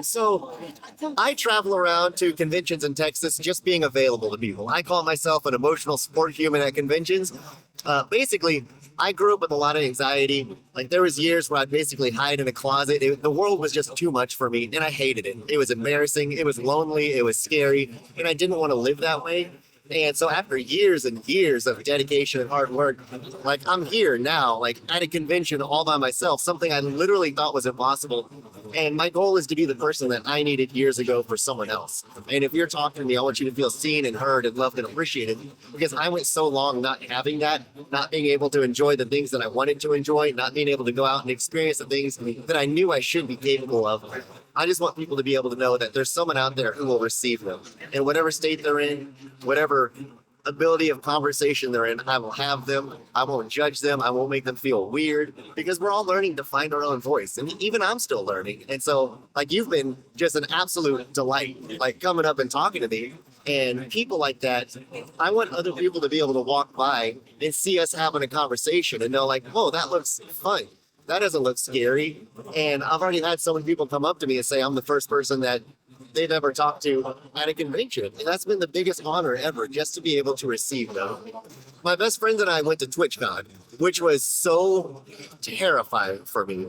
So I travel around to conventions in Texas just being available to people. I call myself an emotional support human at conventions. Basically, I grew up with a lot of anxiety. Like there was years where I'd basically hide in a closet. The world was just too much for me, and I hated it. It was embarrassing. It was lonely. It was scary, and I didn't want to live that way. And so after years and years of dedication and hard work, like I'm here now, like at a convention all by myself, something I literally thought was impossible. And my goal is to be the person that I needed years ago for someone else. And if you're talking to me, I want you to feel seen and heard and loved and appreciated because I went so long not having that, not being able to enjoy the things that I wanted to enjoy, not being able to go out and experience the things that I knew I should be capable of. I just want people to be able to know that there's someone out there who will receive them. In whatever state they're in, whatever ability of conversation they're in, I will have them. I won't judge them. I won't make them feel weird because we're all learning to find our own voice. And even I'm still learning. And so, like, you've been just an absolute delight, like coming up and talking to me. And people like that, I want other people to be able to walk by and see us having a conversation and know, like, whoa, that looks fun. That doesn't look scary. And I've already had so many people come up to me and say I'm the first person that they've ever talked to at a convention. And that's been the biggest honor ever, just to be able to receive them. My best friend and I went to TwitchCon, which was so terrifying for me.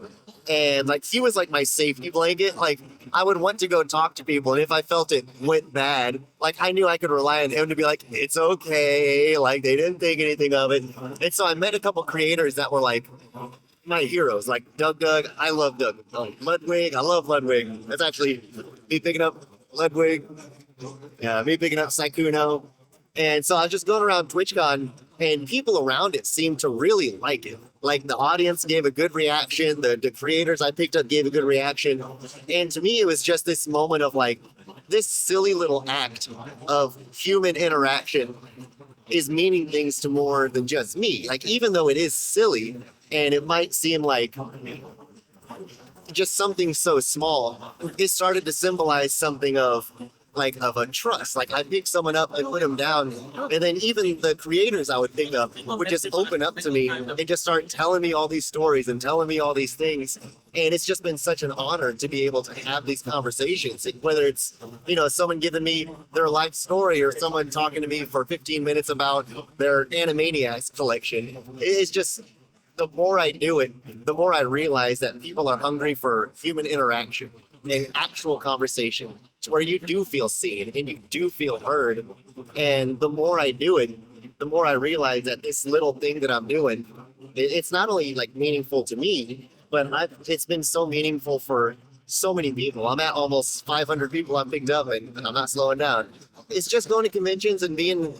And like he was like my safety blanket. Like I would want to go talk to people, and if I felt it went bad, like I knew I could rely on him to be like, it's okay. Like they didn't think anything of it. And so I met a couple creators that were like my heroes, like Doug. I love Doug. Ludwig, I love Ludwig. That's actually me picking up Ludwig. Yeah, me picking up Saikuno. And so I was just going around TwitchCon, and people around it seemed to really like it. Like the audience gave a good reaction, the creators I picked up gave a good reaction. And to me, it was just this moment of like, this silly little act of human interaction is meaning things to more than just me. Like, even though it is silly, and it might seem like just something so small, it started to symbolize something of a trust. Like I pick someone up and put them down, and then even the creators I would pick up would just open up to me and just start telling me all these stories and telling me all these things. And it's just been such an honor to be able to have these conversations, whether it's, someone giving me their life story or someone talking to me for 15 minutes about their Animaniacs collection. It's just, the more I do it, the more I realize that people are hungry for human interaction and actual conversation where you do feel seen and you do feel heard. And the more I do it, the more I realize that this little thing that I'm doing, it's not only like meaningful to me, but it's been so meaningful for so many people. I'm at almost 500 people I've picked up, and I'm not slowing down. It's just going to conventions and being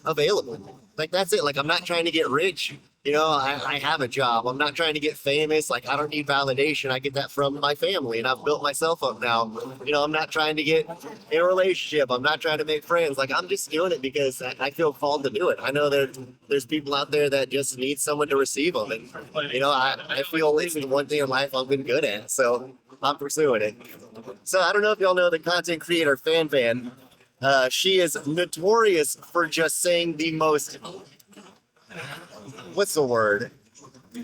available. Like that's it. Like I'm not trying to get rich. I have a job. I'm not trying to get famous. Like I don't need validation. I get that from my family, and I've built myself up now. I'm not trying to get in a relationship. I'm not trying to make friends. Like I'm just doing it because I feel called to do it. I know there's people out there that just need someone to receive them, and I feel this is one thing in life I've been good at, so I'm pursuing it. So I don't know if y'all know the content creator Fan. She is notorious for just saying the most, what's the word?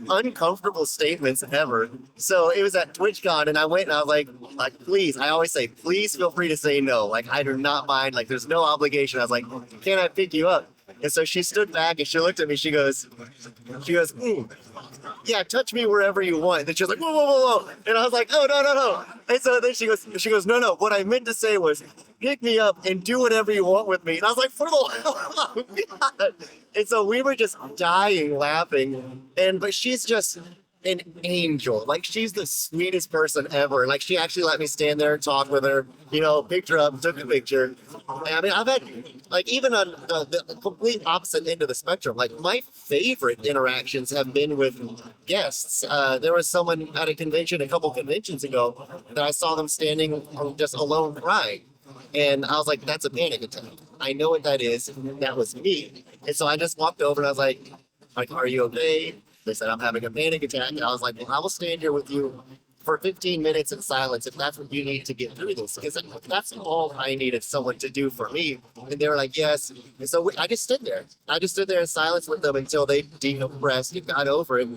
Uncomfortable statements ever. So it was at TwitchCon, and I went and I was like, please, I always say, please feel free to say no. Like, I do not mind. Like, there's no obligation. I was like, can I pick you up? And so she stood back and she looked at me. She goes, yeah, touch me wherever you want. And she was like, whoa. And I was like, oh, no. And so then she goes, no. What I meant to say was, pick me up and do whatever you want with me. And I was like, for the love of God. And so we were just dying laughing. But she's just an angel. Like she's the sweetest person ever. Like she actually let me stand there and talk with her, picked her up, took a picture. I mean, I've had, like, even on the complete opposite end of the spectrum, like my favorite interactions have been with guests. There was someone at a convention a couple conventions ago that I saw them standing just alone crying. And I was like, that's a panic attack. I know what that is. That was me. And so I just walked over and I was like, are you okay? They said, I'm having a panic attack. And I was like, well, I will stand here with you for 15 minutes in silence if that's what you need to get through this. Because that's all I needed someone to do for me. And they were like, yes. And so I just stood there. I just stood there in silence with them until they decompressed and got over it.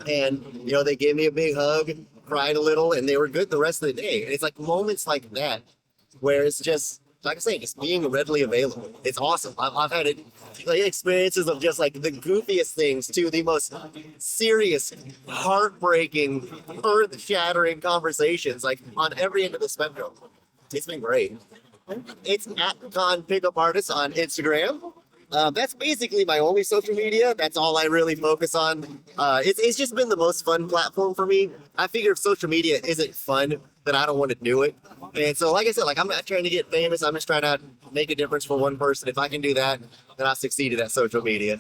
And, they gave me a big hug. cried a little, and they were good the rest of the day. And it's like moments like that where it's just, like I say, just being readily available. It's awesome. I've had it, like, experiences of just like the goofiest things to the most serious, heartbreaking, earth-shattering conversations, like on every end of the spectrum. It's been great. It's at Conpickupartist on Instagram. That's basically my only social media. That's all I really focus on. It's just been the most fun platform for me. I figure if social media isn't fun, then I don't want to do it. And so, like I said, like I'm not trying to get famous. I'm just trying to make a difference for one person. If I can do that, then I'll succeed at that social media.